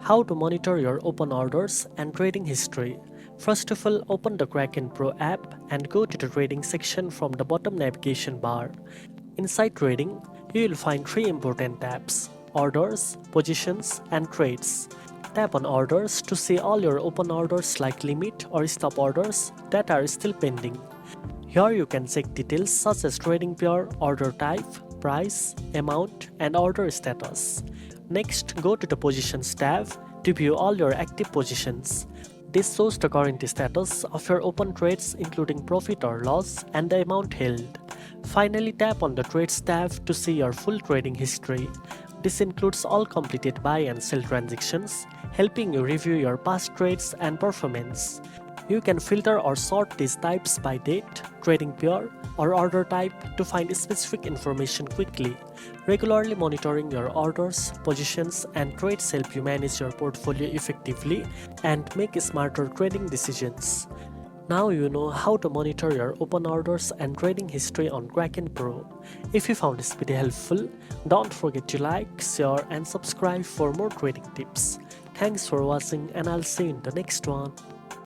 How to monitor your open orders and trading history. First of all, open the Kraken Pro app and go to the trading section from the bottom navigation bar. Inside trading, you will find three important tabs: orders, positions, and trades. Tap on orders to see all your open orders like limit or stop orders that are still pending. Here you can check details such as trading pair, order type, price, amount, and order status. Next, go to the Positions tab to view all your active positions. This shows the current status of your open trades including profit or loss and the amount held. Finally, tap on the Trades tab to see your full trading history. This includes all completed buy and sell transactions, helping you review your past trades and performance. You can filter or sort these types by date, trading pair, or order type to find specific information quickly. Regularly monitoring your orders, positions, and trades help you manage your portfolio effectively and make smarter trading decisions. Now you know how to monitor your open orders and trading history on Kraken Pro. If you found this video helpful, don't forget to like, share, and subscribe for more trading tips. Thanks for watching, and I'll see you in the next one.